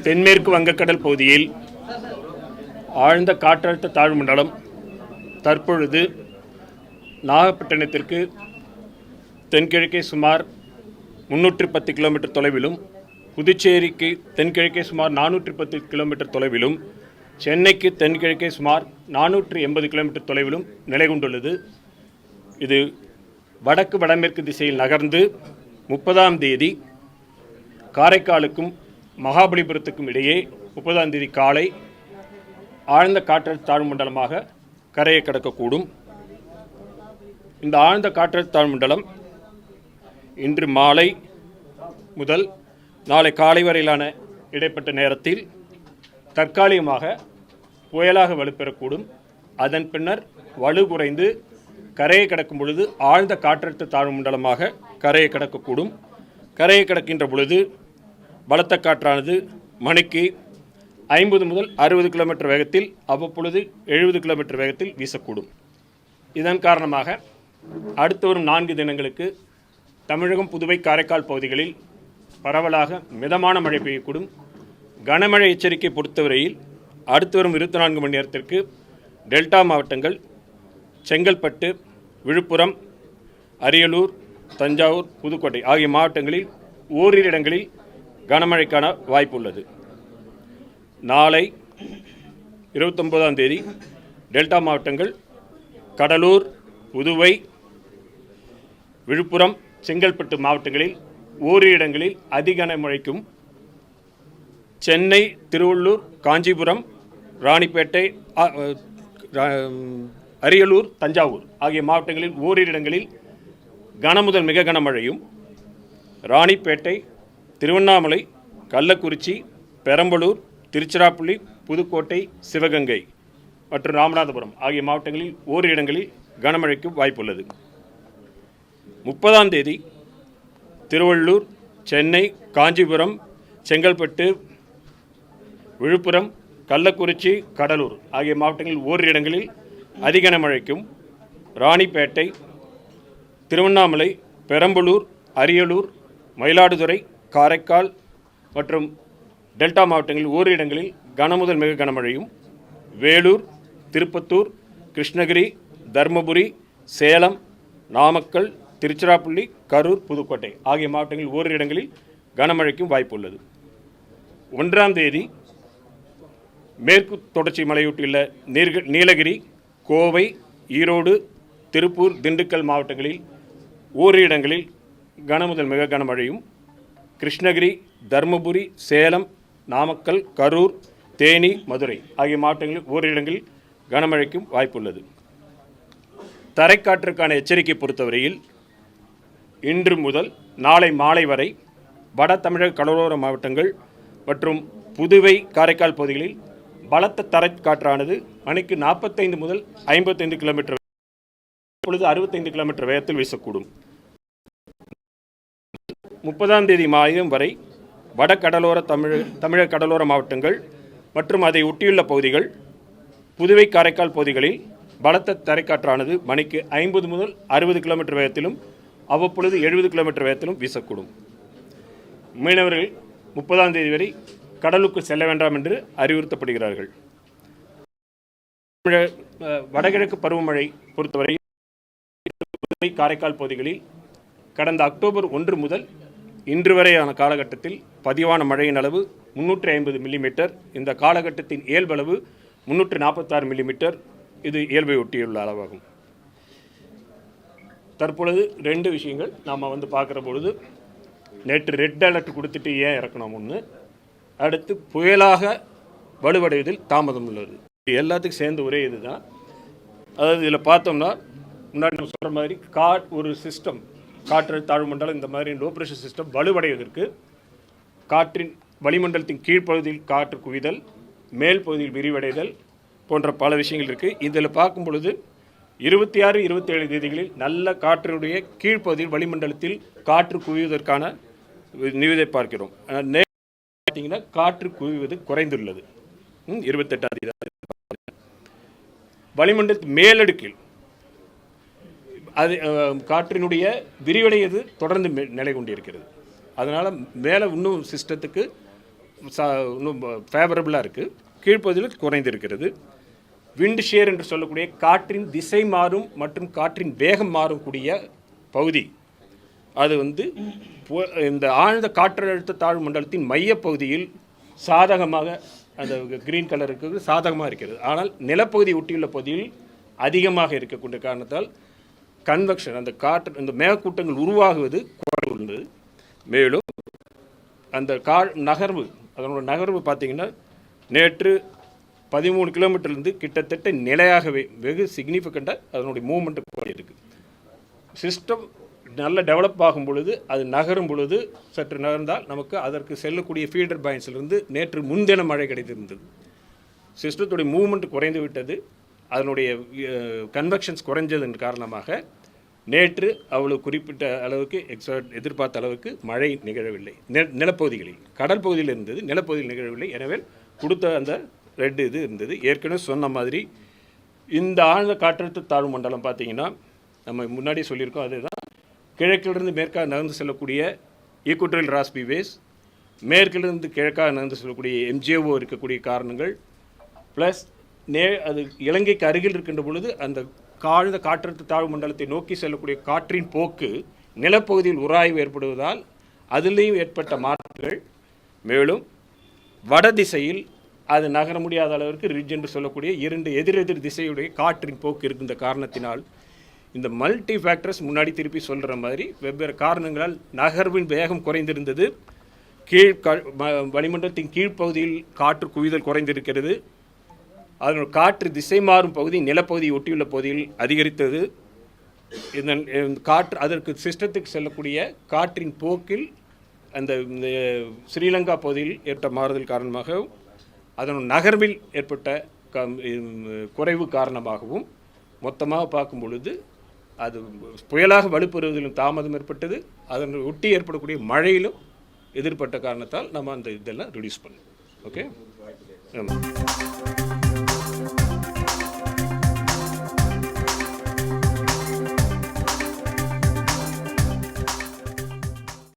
தென்மேற்கு வங்கக்கடல் பகுதியில் ஆழ்ந்த காற்றழுத்த தாழ்வு மண்டலம் தற்பொழுது நாகப்பட்டினத்திற்கு தென்கிழக்கே சுமார் 310 கிலோமீட்டர் தொலைவிலும், புதுச்சேரிக்கு தென்கிழக்கே சுமார் 410 கிலோமீட்டர் தொலைவிலும், சென்னைக்கு தென்கிழக்கே சுமார் 480 கிலோமீட்டர் தொலைவிலும் நிலை கொண்டுள்ளது. இது வடக்கு வடமேற்கு திசையில் நகர்ந்து 30ஆம் தேதி காரைக்காலுக்கும் மகாபலிபுரத்துக்கும் இடையே 30ஆம் தேதி காலை ஆழ்ந்த காற்றழுத்த தாழ்வு மண்டலமாக கரையை கடக்கக்கூடும். இந்த ஆழ்ந்த காற்றழுத்த தாழ்வு மண்டலம் இன்று மாலை முதல் நாளை காலை வரையிலான இடைப்பட்ட நேரத்தில் தற்காலிகமாக புயலாக வலுப்பெறக்கூடும். அதன் பின்னர் வலு குறைந்து கரையை கடக்கும் பொழுது ஆழ்ந்த காற்றழுத்த தாழ்வு மண்டலமாக கரையை கடக்கக்கூடும். கரையை கடக்கின்ற பொழுது பலத்த காற்றானது மணிக்கு 50 முதல் 60 கிலோமீட்டர் வேகத்தில், அவ்வப்பொழுது 70 கிலோமீட்டர் வேகத்தில் வீசக்கூடும். இதன் காரணமாக அடுத்து வரும் 4 தினங்களுக்கு தமிழகம், புதுவை, காரைக்கால் பகுதிகளில் பரவலாக மிதமான மழை பெய்யக்கூடும். கனமழை எச்சரிக்கை பொறுத்தவரையில் அடுத்து வரும் 24 மணி நேரத்திற்கு டெல்டா மாவட்டங்கள் செங்கல்பட்டு, விழுப்புரம், அரியலூர், தஞ்சாவூர், புதுக்கோட்டை ஆகிய மாவட்டங்களில் ஓரிரு இடங்களில் கனமழைக்கான வாய்ப்பு உள்ளது. நாளை 29ஆம் தேதி டெல்டா மாவட்டங்கள் கடலூர், புதுவை, விழுப்புரம், செங்கல்பட்டு மாவட்டங்களில் ஓரிரு இடங்களில் அதிகனமழைக்கும், சென்னை, திருவள்ளூர், காஞ்சிபுரம், ராணிப்பேட்டை, அரியலூர், தஞ்சாவூர் ஆகிய மாவட்டங்களில் ஓரிரு இடங்களில் கனமுதல் மிக கனமழையும், ராணிப்பேட்டை, திருவண்ணாமலை, கள்ளக்குறிச்சி, பெரம்பலூர், திருச்சிராப்பள்ளி, புதுக்கோட்டை, சிவகங்கை மற்றும் ராமநாதபுரம் ஆகிய மாவட்டங்களில் ஓரிரு இடங்களில் கனமழைக்கு வாய்ப்புள்ளது. 30ஆம் தேதி திருவள்ளூர், சென்னை, காஞ்சிபுரம், செங்கல்பட்டு, விழுப்புரம், கள்ளக்குறிச்சி, கடலூர் ஆகிய மாவட்டங்களில் ஓரிரு இடங்களில் அதிகனமழைக்கும், ராணிப்பேட்டை, திருவண்ணாமலை, பெரம்பலூர், அரியலூர், மயிலாடுதுறை, காரைக்கால் மற்றும் டெல்டா மாவட்டங்களில் ஓரிரு இடங்களில் கனமுதல் மிக கனமழையும், வேலூர், திருப்பத்தூர், கிருஷ்ணகிரி, தருமபுரி, சேலம், நாமக்கல், திருச்சிராப்பள்ளி, கரூர், புதுக்கோட்டை ஆகிய மாவட்டங்களில் ஓரிரு இடங்களில் கனமழைக்கும் வாய்ப்பு உள்ளது. 1ஆம் தேதி மேற்கு தொடர்ச்சி மலையொட்டியுள்ள நீலகிரி, கோவை, ஈரோடு, திருப்பூர், திண்டுக்கல் மாவட்டங்களில் ஓரிரு இடங்களில் கனமுதல் மிக கனமழையும், கிருஷ்ணகிரி, தருமபுரி, சேலம், நாமக்கல், கரூர், தேனி, மதுரை ஆகிய மாவட்டங்களில் ஓரிரு இடங்களில் கனமழைக்கும் வாய்ப்புள்ளது. தரைக்காற்றுக்கான எச்சரிக்கை பொறுத்தவரையில் இன்று முதல் நாளை மாலை வரை வட தமிழக கடலோர மாவட்டங்கள் மற்றும் புதுவை, காரைக்கால் பகுதிகளில் பலத்த தரைக்காற்றானது மணிக்கு 45 முதல் 55 கிலோமீட்டர், இப்பொழுது 65 கிலோமீட்டர் வேகத்தில் வீசக்கூடும். 30ஆம் தேதி மாதம் வரை வட கடலோர தமிழக கடலோர மாவட்டங்கள் மற்றும் அதை ஒட்டியுள்ள பகுதிகள், புதுவை, காரைக்கால் பகுதிகளில் பலத்த தரைக்காற்றானது மணிக்கு 50 முதல் 60 கிலோமீட்டர் வேகத்திலும், அவ்வப்பொழுது 70 கிலோமீட்டர் வேகத்திலும் வீசக்கூடும். மீனவர்கள் 30ஆம் தேதி வரை கடலுக்கு செல்ல வேண்டாம் என்று அறிவுறுத்தப்படுகிறார்கள். வடகிழக்கு பருவமழை பொறுத்தவரை புதுவை, காரைக்கால் பகுதிகளில் கடந்த அக்டோபர் 1 முதல் இன்று வரையான காலகட்டத்தில் பதிவான மழையின் அளவு 350 மில்லிமீட்டர். இந்த காலகட்டத்தின் இயல்பளவு 346 மில்லிமீட்டர். இது இயல்பை ஒட்டியுள்ள அளவாகும். தற்பொழுது 2 விஷயங்கள் நாம் பார்க்குற பொழுது, நேற்று ரெட் அலர்ட் கொடுத்துட்டு ஏன் இறக்கணும் ஒன்று, அடுத்து புயலாக வலுவடைவதில் தாமதம் உள்ளது. எல்லாத்துக்கும் சேர்ந்து ஒரே இது தான். அதாவது இதில் பார்த்தோம்னா முன்னாடி நம்ம சொல்கிற மாதிரி ஒரு சிஸ்டம், காற்றழுத்த தாழ்வு மண்டலம், இந்த மாதிரி லோ ப்ரெஷர் சிஸ்டம் வலுவடைவதற்கு காற்றின் வளிமண்டலத்தின் கீழ்ப்பகுதியில் காற்று குவிதல், மேல் பகுதியில் விரிவடைதல் போன்ற பல விஷயங்கள் இருக்குது. இதில் பார்க்கும் பொழுது 26, 27 தேதிகளில் நல்ல காற்றினுடைய கீழ்ப்பகுதியில் வளிமண்டலத்தில் காற்று குவிவதற்கான நிவிதை பார்க்கிறோம். பார்த்தீங்கன்னா காற்று குவிவது குறைந்துள்ளது. 28ஆம் தேதி வளிமண்டலத்தின் மேலடுக்கில் அது காற்றினுடைய விரிவடையது தொடர்ந்து நிலை கொண்டிருக்கிறது. அதனால் மேலே இன்னும் சிஸ்டத்துக்கு இன்னும் ஃபேவரபுளாக இருக்குது, கீழ்ப்பகுதியில் குறைந்திருக்கிறது. விண்ட் ஷேர் என்று சொல்லக்கூடிய காற்றின் திசை மாறும் மற்றும் காற்றின் வேகம் மாறக்கூடிய பகுதி, அது வந்து இந்த ஆழ்ந்த காற்றழுத்த தாழ்வு மண்டலத்தின் மையப்பகுதியில் சாதகமாக அந்த கிரீன் கலர் இருக்கிறது சாதகமாக இருக்கிறது. ஆனால் நிலப்பகுதி ஒட்டியுள்ள பகுதியில் அதிகமாக இருக்கக்கூடிய காரணத்தால் கன்வெக்ஷன், அந்த காற்று இந்த மேகக்கூட்டங்கள் உருவாகுவது குறைவுள்ளது. மேலும் அந்த நகர்வு, அதனோட நகர்வு பார்த்திங்கன்னா நேற்று 13 கிலோமீட்டர்லேருந்து கிட்டத்தட்ட நிலையாகவே வெகு சிக்னிஃபிகண்ட்டாக அதனுடைய மூவ்மெண்ட்டு குறையிருக்கு. சிஸ்டம் நல்ல டெவலப் ஆகும் பொழுது, அது நகரும் பொழுது சற்று நகர்ந்தால் நமக்கு அதற்கு செல்லக்கூடிய ஃபீடர் பாயிண்ட்ஸ்லேருந்து நேற்று முன்தின மழை கிடைத்திருந்தது. சிஸ்டத்துடைய மூவ்மெண்ட் குறைந்து விட்டது, அதனுடைய கன்வெக்ஷன்ஸ் குறைஞ்சதன் காரணமாக நேற்று அவ்வளவு குறிப்பிட்ட அளவுக்கு எதிர்பார்த்த அளவுக்கு மழை நிகழவில்லை. நிலப்பகுதிகளில், கடல் பகுதியில் இருந்தது, நிலப்பகுதியில் நிகழவில்லை. எனவே கொடுத்த அந்த ரெட் இது இருந்தது. ஏற்கனவே சொன்ன மாதிரி இந்த ஆழ்ந்த காற்றழுத்த தாழ்வு மண்டலம் பார்த்திங்கன்னா நம்ம முன்னாடி சொல்லியிருக்கோம், அதுதான் கிழக்கிலிருந்து மேற்காக நகர்ந்து செல்லக்கூடிய ஈக்குவட்டோரியல் ராஸ்பி வேஸ், மேற்கிலிருந்து கிழக்காக நகர்ந்து செல்லக்கூடிய எம்ஜிஓ இருக்கக்கூடிய காரணங்கள், ப்ளஸ் அது இலங்கைக்கு அருகில் இருக்கின்ற பொழுது அந்த ஆழ்ந்த காற்றழுத்த தாழ்வு மண்டலத்தை நோக்கி செல்லக்கூடிய காற்றின் போக்கு நிலப்பகுதியில் உராய்வு ஏற்படுவதால் அதிலேயும் ஏற்பட்ட மாற்றங்கள், மேலும் வட திசையில் அது நகர முடியாத அளவிற்கு ரிட்ஜ் என்று சொல்லக்கூடிய 2 எதிரெதிர் திசையுடைய காற்றின் போக்கு இருக்கின்ற காரணத்தினால் இந்த மல்டி ஃபேக்டர்ஸ் முன்னாடி திருப்பி சொல்கிற மாதிரி வெவ்வேறு காரணங்களால் நகர்வின் வேகம் குறைந்திருந்தது. வளிமண்டலத்தின் கீழ்ப்பகுதியில் காற்று குவிதல் குறைந்திருக்கிறது. அதனோட காற்று திசை மாறும் பகுதி நிலப்பகுதியை ஒட்டியுள்ள பகுதியில் அதிகரித்தது. இதன் காற்று அதற்கு சிஸ்டத்துக்கு செல்லக்கூடிய காற்றின் போக்கில் அந்த ஸ்ரீலங்கா பகுதியில் ஏற்பட்ட மாறுதல் காரணமாக அதன் நகர்வில் ஏற்பட்ட குறைவு காரணமாகவும் மொத்தமாக பார்க்கும் பொழுது அது புயலாக வலுப்பெறுவதிலும் தாமதம் ஏற்பட்டது. அதனை ஒட்டி ஏற்படக்கூடிய மழையிலும் எதிர்பட்ட காரணத்தால் நம்ம அந்த இதெல்லாம் ரிடியூஸ் பண்ணோம். ஓகே.